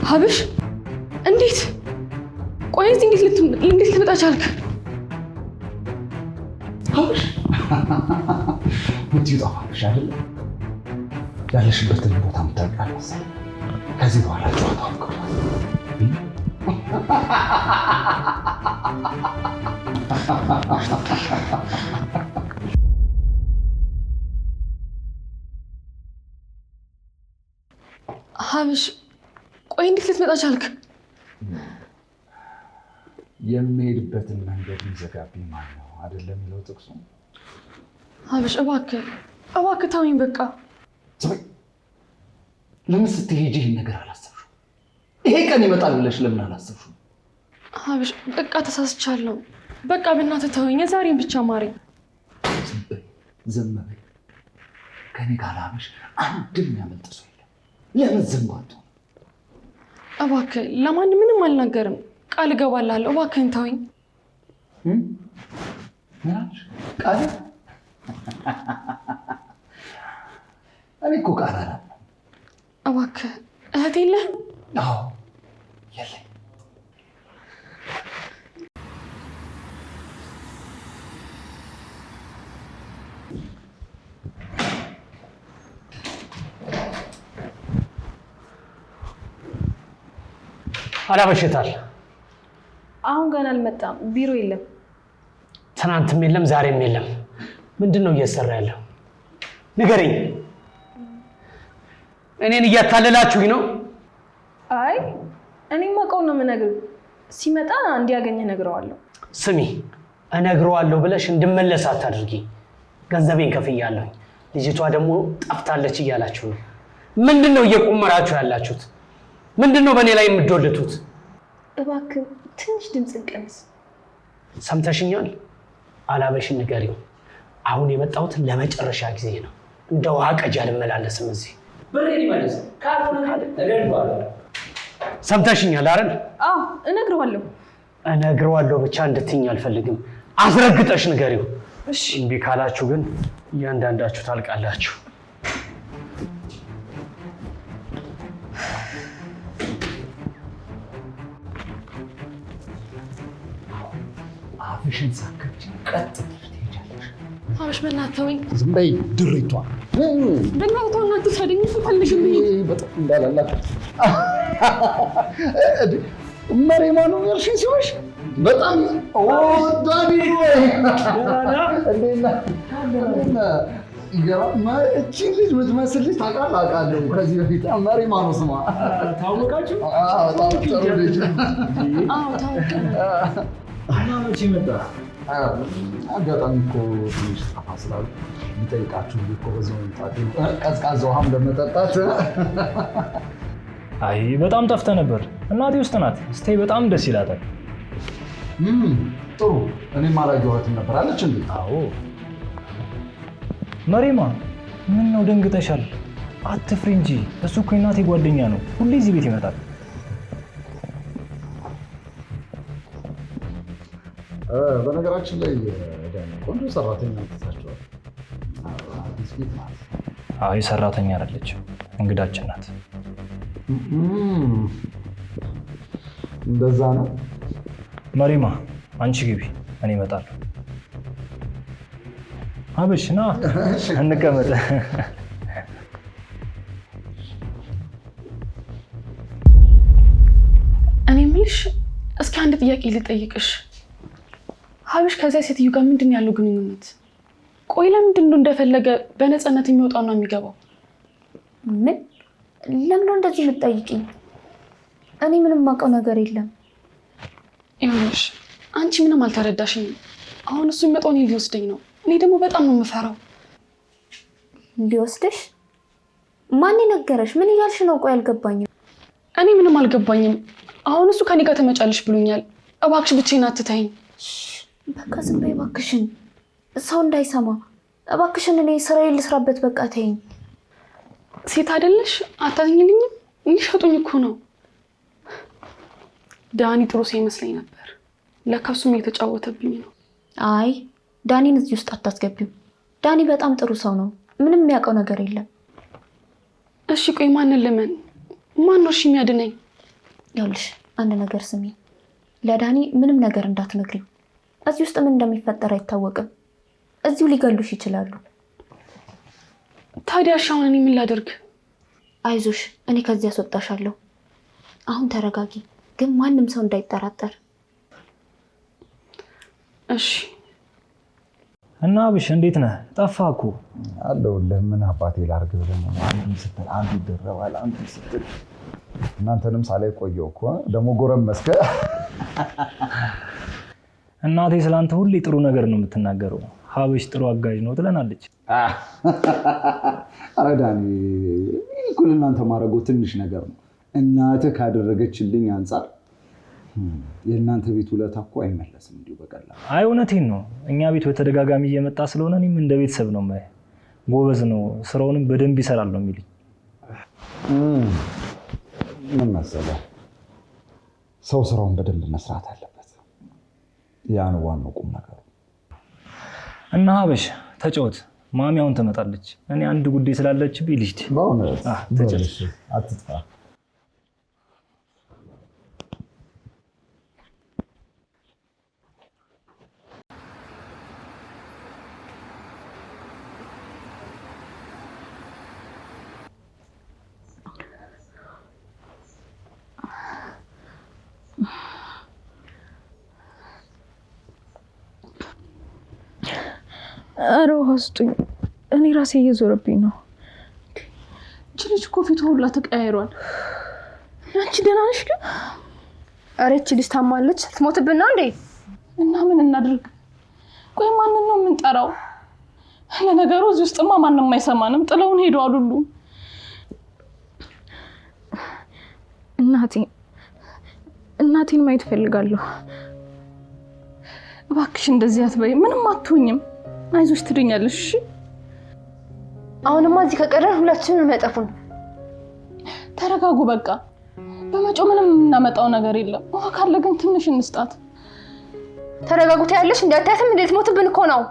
ሀብሽ እንዴት? ቆይ እዚህ እንዴት ልመጣ ቻልክ? ሀብሽ ምትይው ጠፋሽ አይደል? ያለሽበትን ቦታ ምታውቂያለሽ መሰለኝ። ከዚህ በኋላ ጨዋታው አብቅቷል። ሀብሽ ቆይ እንዴት ልትመጣ ቻልክ? የሚሄድበትን መንገድ ይዘጋብኝ ማን ነው አይደለም የሚለው ጥቅሱ። ሀብሽ እባክህ ተወኝ በቃ። ለምን ስትሄጂ ይህን ነገር አላሰብሽው? ይሄ ቀን ይመጣል ብለሽ ለምን አላሰብሽው? ሀብሽ በቃ ተሳስቻለሁ። በቃ በእናትህ ተወኝ፣ ዛሬን ብቻ ማረኝ። ዝም በይ። ከኔ ጋር ሀብሽ አንድም ያመልጥ ሰው የለም። ለምን ዝም አትሆን? እባክህ ለማንም ምንም አልናገርም፣ ቃል እገባላለሁ። እባክህን ተወኝ። ቃል? እኔ እኮ ቃል አላለም። እባክህ እህት የለህም? አዎ የለኝም። አላበሽታል። አሁን ገና አልመጣም፣ ቢሮ የለም። ትናንትም የለም ዛሬም የለም። ምንድን ነው እየሰራ ያለው? ንገረኝ። እኔን እያታለላችሁኝ ነው? አይ እኔ ማውቀው ነው የምነግርህ። ሲመጣ እንዲያገኘህ እነግረዋለሁ። ስሚ፣ እነግረዋለሁ ብለሽ እንድመለስ አታድርጊ። ገንዘቤን ከፍያለሁኝ። ልጅቷ ደግሞ ጠፍታለች እያላችሁ ነው። ምንድን ነው እየቆመራችሁ ያላችሁት? ምንድን ነው በእኔ ላይ የምትዶልቱት? እባክህ ትንሽ ድምፅን ቀንስ። ሰምተሽኛል? አላበሽን ንገሪው። አሁን የመጣሁት ለመጨረሻ ጊዜ ነው። እንደ ውሃ ቀጅ አልመላለስም እዚህ። ብሬን ይመለስ ካልሆነ እገድለዋለሁ። ሰምተሽኛል አይደል? አዎ እነግረዋለሁ። እነግረዋለሁ ብቻ እንድትይኝ አልፈልግም። አስረግጠሽ ንገሪው። እሺ። እምቢ ካላችሁ ግን እያንዳንዳችሁ ታልቃላችሁ። አፍሽን ሳከብች ቀጥ ብለሽ ትሄጃለሽ። ሀብሽ በእናትህ ተወኝ። ዝም በይ ድሪቷ። በእናትህ ተወኝ፣ አትውሰደኝ። ትፈልግልኝ በጣም እንዳላላት መሬማ ነው ያልሽኝ ሲሆንሽ በጣም ዳኒ እቺ ልጅ ምትመስል ልጅ ታውቃለህ? አውቃለሁ። ከዚህ በፊት መሬማ ነው ስሟ። ታወቃችሁ? በጣም ጥሩ ልጅ። እና መቼ መጣ? አጋጣሚ እኮ ትንሽ ጠፋ ስላሉ ቢጠይቃችሁ እኮ በዛው መምጣት ቀዝቃዛ ውሃም ለመጠጣት። አይ በጣም ጠፍተህ ነበር። እናቴ ውስጥ ናት። ስታይ በጣም ደስ ይላታል። ጥሩ። እኔም አላየኋትም ነበር አለች እንዴ? አዎ። መሬማ ምን ነው ደንግጠሻል? አትፍሪ እንጂ እሱ እኮ የእናቴ ጓደኛ ነው። ሁሌ እዚህ ቤት ይመጣል። በነገራችን ላይ ቆንጆ ሰራተኛ ትታችኋል። አዲስ ቤት ማለት። አይ ሰራተኛ አይደለችም፣ እንግዳችን ናት። እንደዛ ነው። መሪማ አንቺ ግቢ፣ እኔ እመጣለሁ። አብሽ ና እንቀመጥ። እኔ የምልሽ እስኪ አንድ ጥያቄ ልጠይቅሽ። ሀብሽ ከዚያ ሴትዮ ጋር ምንድን ያለው ግንኙነት? ቆይ ለምንድን ነው እንደፈለገ በነፃነት የሚወጣውና የሚገባው? ምን? ለምን እንደዚህ የምትጠይቂኝ? እኔ ምንም የማውቀው ነገር የለም። ይኸውልሽ አንቺ ምንም አልተረዳሽኝም። አሁን እሱ የሚመጣው እኔን ሊወስደኝ ነው። እኔ ደግሞ በጣም ነው የምፈራው። ሊወስድሽ? ማን ነገረሽ? ምን እያልሽ ነው? ቆይ አልገባኝም። እኔ ምንም አልገባኝም። አሁን እሱ ከኔ ጋር ትመጫለሽ ብሎኛል። እባክሽ ብቻዬን አትተይኝ። በቃ ዝም በይ እባክሽን፣ ሰው እንዳይሰማ እባክሽን። እኔ ስራዬን ልስራበት። በቃ ተይኝ። ሴት አይደለሽ? አታዝኝልኝም? የሚሸጡኝ እኮ ነው። ዳኒ ጥሩ ሰው ይመስለኝ ነበር። ለካ እሱም እየተጫወተብኝ ነው። አይ ዳኒን እዚህ ውስጥ አታስገቢው። ዳኒ በጣም ጥሩ ሰው ነው። ምንም የሚያውቀው ነገር የለም። እሺ ቆይ ማንን ልመን? ማን ነው እሺ የሚያድነኝ? ይኸውልሽ አንድ ነገር ስሚ፣ ለዳኒ ምንም ነገር እንዳትነግሪው። እዚህ ውስጥ ምን እንደሚፈጠር አይታወቅም። እዚሁ ሊገሉሽ ይችላሉ። ታዲያ አሁን እኔ ምን ላደርግ? አይዞሽ፣ እኔ ከዚህ አስወጣሻለሁ። አሁን ተረጋጊ፣ ግን ማንም ሰው እንዳይጠራጠር እሺ? እና አብሽ እንዴት ነህ? ጠፋህ እኮ። አለሁልህ። ምን አባቴ ላድርግ ብለህ ነው? አንዱን ስትል አንዱ ይደረባል፣ አንዱ ስትል እናንተንም ሳላይ ቆየሁ እኮ ደግሞ ጎረመስከ። እናቴ ስላንተ ሁሌ ጥሩ ነገር ነው የምትናገረው። ሀብሽ ጥሩ አጋዥ ነው ትለናለች። ኧረ ዳኒ እኮ እናንተ ማድረገው ትንሽ ነገር ነው። እናትህ ካደረገችልኝ አንጻር የእናንተ ቤት ውለታ እኮ አይመለስም እንዲሁ በቀላሉ። አይ እውነቴን ነው። እኛ ቤት በተደጋጋሚ እየመጣ ስለሆነ እኔም እንደ ቤተሰብ ነው የማየው። ጎበዝ ነው፣ ስራውንም በደንብ ይሰራል ነው የሚሉኝ። ምን መሰለህ፣ ሰው ስራውን በደንብ መስራት አለበት። ያ ነው ዋናው ቁም ነገሩ። እና ሀበሽ ተጫወት፣ ማሚ አሁን ትመጣለች። እኔ አንድ ጉዳይ ስላለችብኝ ልሂድ። በእውነት ተጫወት፣ አትጥፋ። ኧረ ውሃ ስጡኝ፣ እኔ ራሴ እየዞረብኝ ነው። እቺ ልጅ እኮ ፊቷ ሁላ ተቀያይሯል። አንቺ ደህና ነሽ ግን? ኧረ እቺ ልጅ ታማለች፣ ልትሞትብን ነው እንዴ? እና ምን እናድርግ? ቆይ ማንን ነው የምንጠራው? ለነገሩ እዚህ ውስጥማ ማንንም አይሰማንም፣ ጥለውን ሄደዋል ሁሉ። እናቴን ማየት ፈልጋለሁ። እባክሽ እንደዚህ አትበይ፣ ምንም አትሆኝም። አይዞሽ ትድኛለሽ። እሺ አሁንማ እዚህ ከቀረን ሁላችንም መጠፉን። ተረጋጉ በቃ። በመጮ ምንም እናመጣው ነገር የለም። ውሃ ካለ ግን ትንሽ እንስጣት። ተረጋጉት ያለሽ እንዳታያትም እንዴት ሞትብን እኮ ነው።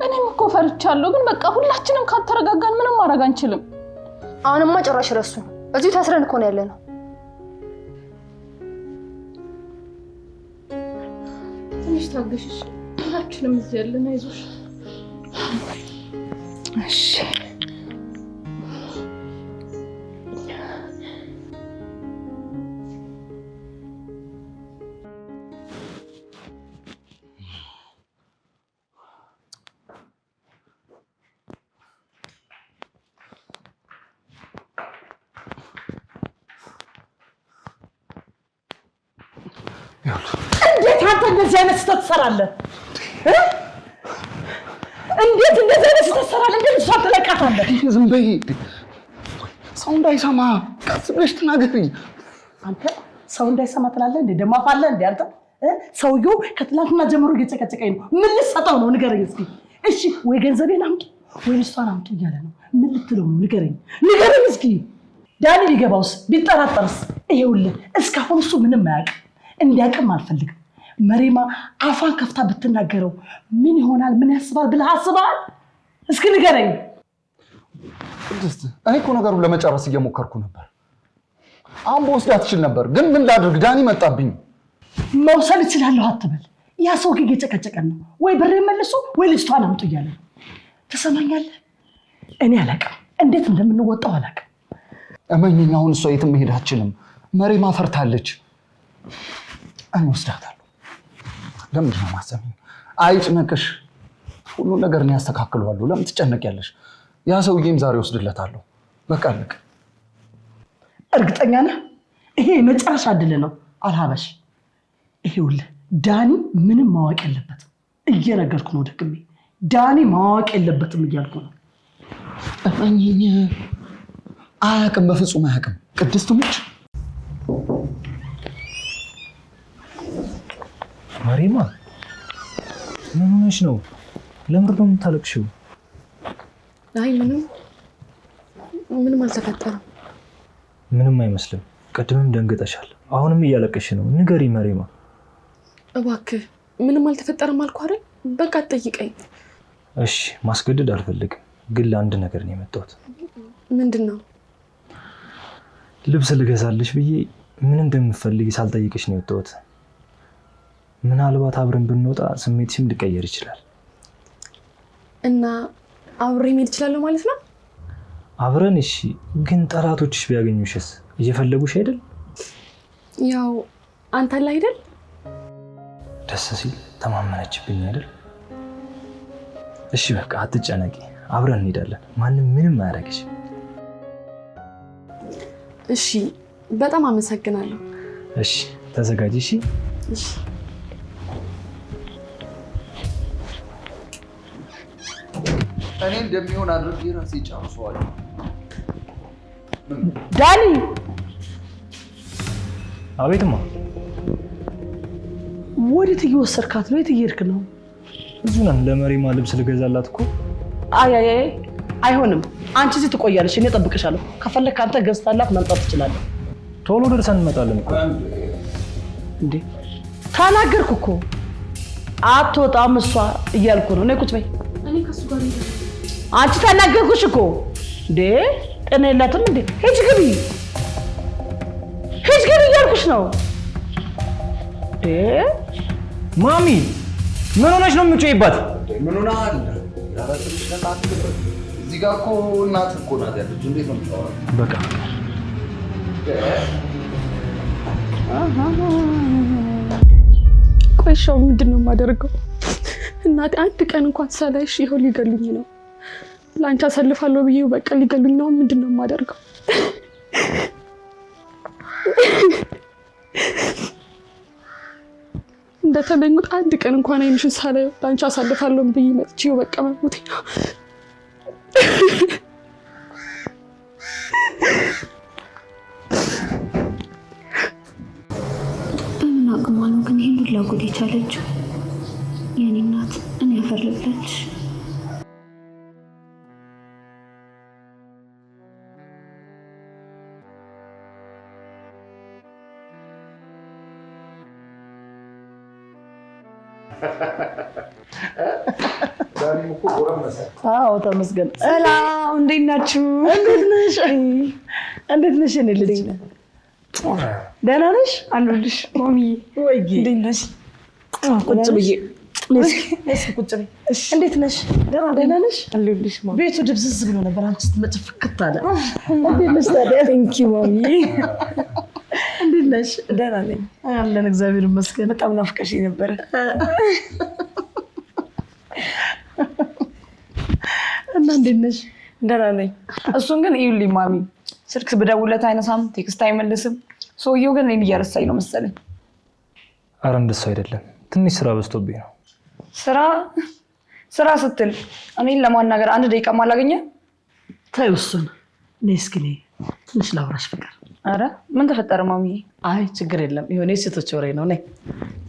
እኔም እኮ ፈርቻለሁ፣ ግን በቃ ሁላችንም ካልተረጋጋን ምንም ማድረግ አንችልም። አሁንማ ጭራሽ ረሱ። እዚሁ ታስረን እኮ ነው ያለነው። ትንሽ ታገሽሽ። ሁላችንም እዚህ ያለን። አይዞሽ። እሺ እንዴት አንተ እንደዚህ አይነት ስህተት ትሰራለህ? እንዴት እንደዚህ አይነት ስህተት ትሰራለህ? እንዴት እሷን ትለቃታለህ? ዝም በይ፣ ሰው እንዳይሰማ ቀስ ብለሽ ተናገሪ። አንተ ሰው እንዳይሰማ ትላለህ እንዴ? ደግሞ አፋለህ እንዴ አንተ? ሰውየው ከትናንትና ጀምሮ እየጨቀጨቀኝ ነው። ምን ልትሰጠው ነው? ንገረኝ እስኪ። እሺ ወይ ገንዘቤን አምጡ ወይ እሷን አምጡ እያለ ነው። ምን ልትለው ነው? ንገረኝ እስኪ። ዳኒ ቢገባውስ ቢጠራጠርስ? ይኸውልህ እስካሁን እሱ ምንም አያውቅም፣ እንዲያውቅም አልፈልግም። መሬማ አፋን ከፍታ ብትናገረው ምን ይሆናል? ምን ያስባል ብለህ አስበሃል? እስኪ ንገረኝ። እኔ እኮ ነገሩን ለመጨረስ እየሞከርኩ ነበር። አሁን በወስዳት ትችል ነበር፣ ግን ምን ላድርግ? ዳኒ መጣብኝ። መውሰድ እችላለሁ አትበል። ያ ሰው ግን እየጨቀጨቀን ነው። ወይ ብር መልሱ ወይ ልጅቷን አምጡ እያለ ነው። ትሰማኛለህ? እኔ አላውቅም፣ እንዴት እንደምንወጣው አላውቅም። እመኝኝ፣ አሁን እሷ የትም መሄድ አትችልም። መሬማ ፈርታለች። እኔ ወስዳታለሁ። ለምንድን ነው የማትሰሚኝ? አይጭነቅሽ፣ ሁሉን ነገር እኔ ያስተካክለዋለሁ። ለምን ትጨነቂያለሽ? ያ ሰውዬም ዛሬ ወስድለታለሁ። በቃ ልቅ። እርግጠኛ ነህ? ይሄ የመጨረሻ እድል ነው አልሀበሽ። ይሄውልህ ዳኒ ምንም ማወቅ የለበትም። እየነገርኩ ነው ደግሜ፣ ዳኒ ማወቅ የለበትም እያልኩ ነው። እመኝኝ፣ አያውቅም፣ በፍጹም አያውቅም። ቅድስት ሙች። መሬማ ምን ሆነሽ ነው? ለምንድን ነው የምታለቅሽው? አይ ምንም አልተፈጠረም። ምንም አይመስልም። ቅድምም ደንግጠሻል፣ አሁንም እያለቀሽ ነው። ንገሪ መሬማ። እባክህ ምንም አልተፈጠረም አልኩህ አይደል? በቃ አትጠይቀኝ። እሺ ማስገደድ አልፈልግም፣ ግን ለአንድ ነገር ነው የመጣሁት። ምንድን ነው? ልብስ ልገዛልሽ ብዬ ምን እንደምፈልግ ሳልጠይቅሽ ነው የወጣሁት። ምናልባት አብረን ብንወጣ ስሜትሽም ሊቀየር ይችላል። እና አብሬ መሄድ እችላለሁ ማለት ነው? አብረን እሺ፣ ግን ጠላቶችሽ ቢያገኙሽስ? እየፈለጉሽ አይደል? ያው አንተ አለ አይደል? ደስ ሲል ተማመነችብኝ አይደል? እሺ በቃ አትጨነቂ፣ አብረን እንሄዳለን። ማንም ምንም አያደርግሽ። እሺ፣ በጣም አመሰግናለሁ። እሺ ተዘጋጂ። እሺ እሺ። እኔ እንደሚሆን አድርጌ ራሴ ጨርሰዋል። ዳኒ! አቤትማ። ወዴት እየወሰድካት ነው? የት እየሄድክ ነው? ብዙ ነን። ለመሪማ ልብስ ልገዛላት እኮ። አይ አይሆንም። አንቺ እዚህ ትቆያለሽ፣ እኔ እጠብቅሻለሁ። ከፈለክ አንተ ገዝታላት መምጣት ትችላለህ። ቶሎ ደርሰን እንመጣለን እኮ። እንዴ ተናገርኩ እኮ አትወጣም እሷ እያልኩ ነው። ነይ ቁጭ በይ። እኔ ከሱ ጋር ይሄዳል። አንቺ ተናገርኩሽ እኮ። እንዴ ጤና የላትም እንዴ? ሂጅ ግቢ፣ ሂጅ ግቢ እያልኩሽ ነው። እንዴ ማሚ ምን ሆነሽ ነው የምትጮይባት? ምን ሆነ አለ? ያራጥልሽ ለናት እዚህ ጋር እኮ እናት እኮ ናት ያለችው። እንዴት ነው የምታወራው? በቃ ቆይሻው ምንድን ነው የማደርገው? እናቴ አንድ ቀን እንኳን ሳላይሽ ይኸው ሊገሉኝ ነው። ለአንቺ አሳልፋለሁ ብዬ በቃ ሊገሉኝ ነው። ምንድን ነው የማደርገው? እንደተመኙት አንድ ቀን እንኳን አይንሽን ሳላይ ለአንቺ አሳልፋለሁ ብዬ መጥቼ በቃ መሞቴ ነው። በምን አቅሟ ነው ግን ይህን ሁላ ጉድ የቻለችው? የኔ እናት እኔ ያፈርልብለች። ዳኒም እኮ ጎረመሰ። አዎ ተመስገን። ሰላም፣ እንዴት ናችሁ? እንዴት ነሽ? እንዴት ነሽ? እኔ ልጅ ደህና ነሽ? አለሁልሽ ማሚዬ። ወይዬ እንዴት ነሽ? ቁጭ ብዬ ቁጭ በይ። እንዴት ነሽ? ደህና ነሽ? አለሁልሽ ማሚ። ቤቱ ድብዝዝ ብሎ ነበር፣ አንቺ ስትመጪ ፍክት አለ። እንዴት ነሽ ታዲያ? ቴንኪ ማሚዬ። እንዴት ነሽ? ደህና ነኝ አለን፣ እግዚአብሔር ይመስገን። በጣም ናፍቀሽኝ ነበረ። እና እንዴት ነሽ? ደህና ነኝ። እሱን ግን እዩልኝ ማሚ፣ ስልክ ብደውልለት አይነሳም፣ ቴክስት አይመልስም። ሰውየው ግን እኔን እያረሳኝ ነው መሰለኝ። ኧረ እንደሱ አይደለም፣ ትንሽ ስራ በዝቶብኝ ነው። ስራ ስትል እኔን ለማናገር አንድ ደቂቃ አላገኘ? ተይው እሱን። ነይ እስኪ ነይ ትንሽ ላውራሽ ፍቅር። አረ ምን ተፈጠረ ማሚዬ? አይ ችግር የለም፣ የሆነ የሴቶች ወሬ ነው። ነይ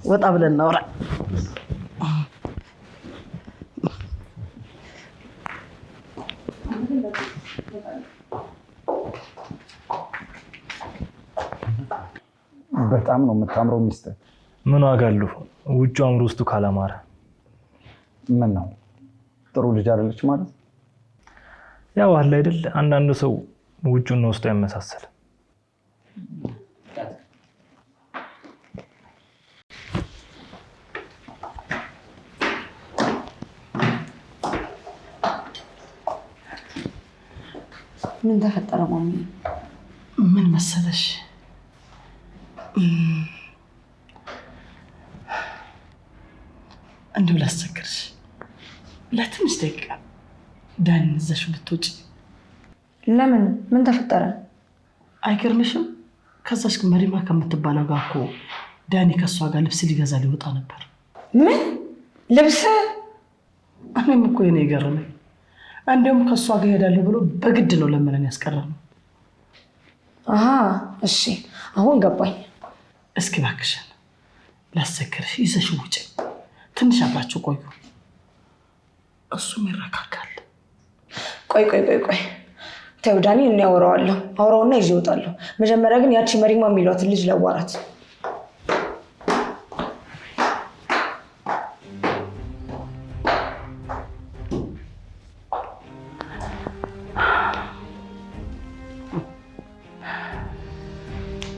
ወጣ ብለን እናውራ። በጣም ነው የምታምረው ሚስት። ምን ዋጋ አለው ውጭ አምሮ ውስጡ ካላማረ? ምን ነው ጥሩ ልጅ አይደለች ማለት? ያው አለ አይደል፣ አንዳንዱ ሰው ውጭውን ውስጡ ያመሳሰል። ምን ተፈጠረ ማሚ? ምን መሰለሽ፣ እንደው ላስቸግርሽ ለትንሽ ደቂቃ ዳኒን ይዘሽው ብትወጪ። ለምን? ምን ተፈጠረ? አይገርምሽም? ከዛች መሪማ ከምትባለው ጋር እኮ ዳኒ ከእሷ ጋር ልብስ ሊገዛ ሊወጣ ነበር። ምን ልብስ? እኔም እኮ የኔ የገረመኝ፣ እንደውም ከእሷ ጋር ሄዳለሁ ብሎ በግድ ነው ለምንን ያስቀረነው። እሺ አሁን ገባኝ። እስኪ እባክሽን ላስቸግርሽ፣ ይዘሽው ውጪ። ትንሽ አብራችሁ ቆዩ፣ እሱም ይረጋጋል። ቆይ ተይው ዳኒ፣ እኔ አወራዋለሁ። አውራውና ይዤ እወጣለሁ። መጀመሪያ ግን ያቺ መሪማ የሚሏትን ልጅ ላዋራት።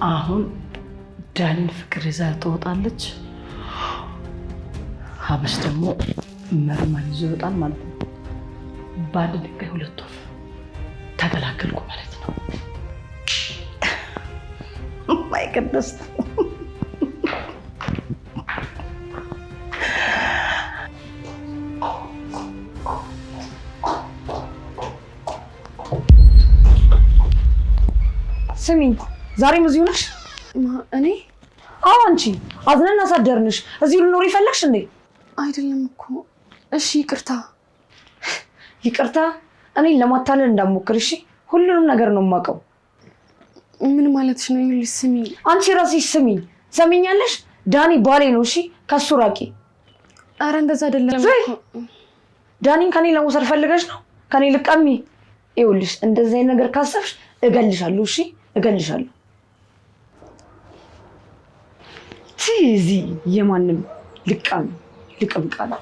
አዎ አሁን ዳኒን ፍቅር ይዛ ትወጣለች። ሀበሽ ደግሞ መርማን ይዞ ይወጣል ማለት ነው። በአንድ ድንጋይ ሁለት ወፍ ተገላገልኩ ማለት ነው። ማይ ቅድስ ስሚኝ፣ ዛሬም እዚሁ ነሽ? እኔ? አዎ አንቺ። አዝነን አሳደርንሽ። እዚሁ ልኖር ይፈለግሽ እንዴ? አይደለም እኮ። እሺ ይቅርታ። ይቅርታ? እኔን ለማታለል እንዳትሞክር እሺ? ሁሉንም ነገር ነው የማውቀው። ምን ማለትሽ ነው? ይኸውልሽ ስሚኝ። አንቺ ራስሽ ስሚኝ። ሰሚኛለሽ? ዳኒ ባሌ ነው እሺ? ከሱ ራቂ። አረ እንደዛ አይደለም እኮ። ዳኒን ከኔ ለመውሰድ ፈልገሽ ነው? ከኔ ልቀሚ? ይኸውልሽ እንደዚህ አይነት ነገር ካሰብሽ እገልሻለሁ እሺ? እገልሻለሁ። ትዚ የማንም ልቀም ቃል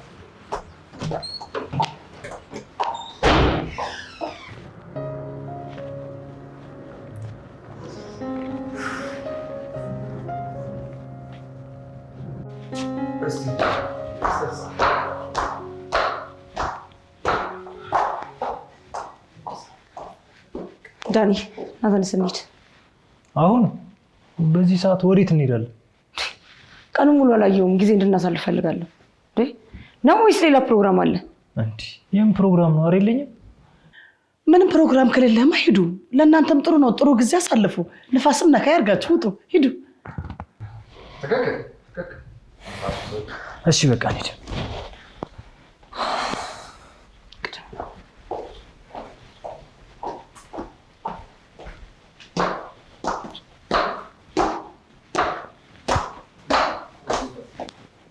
ዳኒ ናተንስ እንሂድ። አሁን በዚህ ሰዓት ወዴት እንሄዳለን? ቀኑን ሙሉ አላየሁም። ጊዜ እንድናሳልፍ ፈልጋለሁ። ነው ወይስ ሌላ ፕሮግራም አለ? እንዴ ይሄን ፕሮግራም ነው አይደለኝም? ምንም ፕሮግራም ከሌለማ ሂዱ። ለእናንተም ጥሩ ነው። ጥሩ ጊዜ አሳልፉ። ንፋስም ነካ ያርጋችሁ። ውጡ፣ ሂዱ። እሺ በቃ እንሂድ።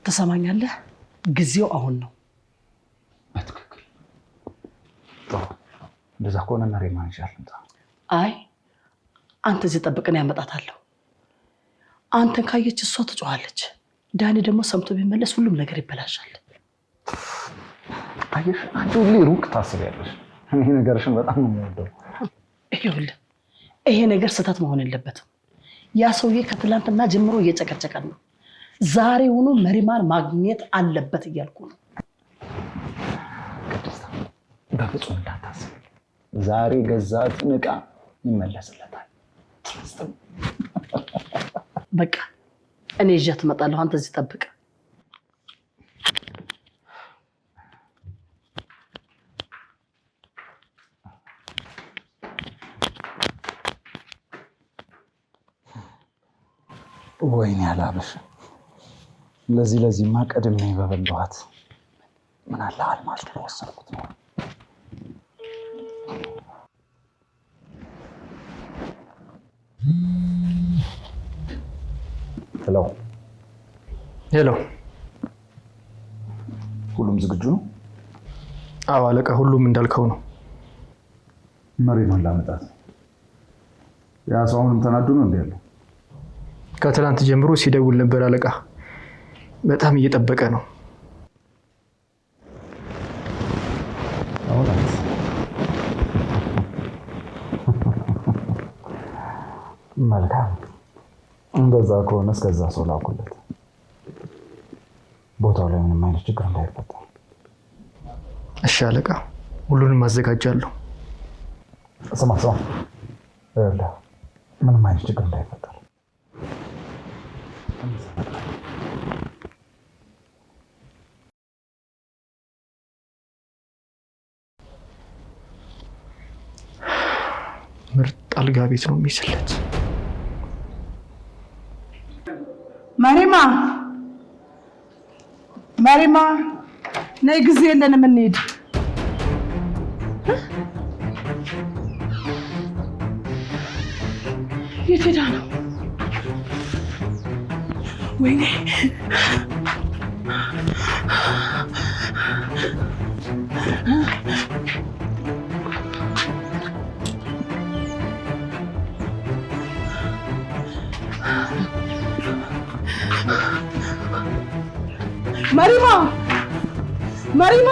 ትሰማኛለህ? ጊዜው አሁን ነው። በትክክል እንደዛ ከሆነ መሬ ማንሻል። አይ አንተ እዚህ ጠብቅን፣ ያመጣታለሁ። አንተን ካየች እሷ ትጮኻለች። ዳኒ ደግሞ ሰምቶ ቢመለስ ሁሉም ነገር ይበላሻል። አየሽ፣ አንቺ ሁሌ ሩቅ ታስቢያለሽ። እኔ ነገርሽን በጣም ነው የምወደው። ይኸውልህ ይሄ ነገር ስህተት መሆን የለበትም። ያ ሰውዬ ከትላንትና ጀምሮ እየጨቀጨቀን ነው። ዛሬውኑ መሪማን ማግኘት አለበት እያልኩ ነው። ቅድስት በፍጹም እንዳታስብ። ዛሬ ገዛትን ዕቃ ይመለስለታል። በቃ እኔ ይዣት እመጣለሁ። አንተ እዚህ ጠብቅ። ወይኔ አላበሽ። ለዚህማ ቀድሜ በበላኋት። ምን አለ አልማዝ ወሰንኩት ነው። ሄሎ፣ ሁሉም ዝግጁ ነው? አዎ አለቃ፣ ሁሉም እንዳልከው ነው። መሬቷን ላመጣት። ያ ሰው አሁንም ተናዶ ነው እንዴ ያለው? ከትላንት ጀምሮ ሲደውል ነበር አለቃ። በጣም እየጠበቀ ነው። መልካም። እንደዛ ከሆነ እስከዛ ሰው ላኩለት። ቦታው ላይ ምንም አይነት ችግር እንዳይፈጠር። እሺ አለቃ፣ ሁሉንም አዘጋጃለሁ። ስማ፣ ምንም አይነት ችግር እንዳይፈጠር። ምርጥ አልጋ ቤት ነው የሚስለት። መሪማ ነይ፣ ጊዜ የለንም እንሂድ። የት ሄዳ ነው? ወይኔ መሪማ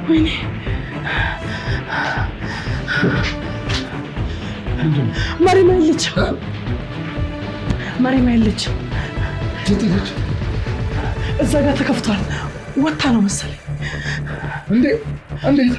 ወይኔ መሪማ የለችም። መሪማ የለችም። እዛ ጋር ተከፍቷል። ወታ ነው መሰለኝ። እንዴት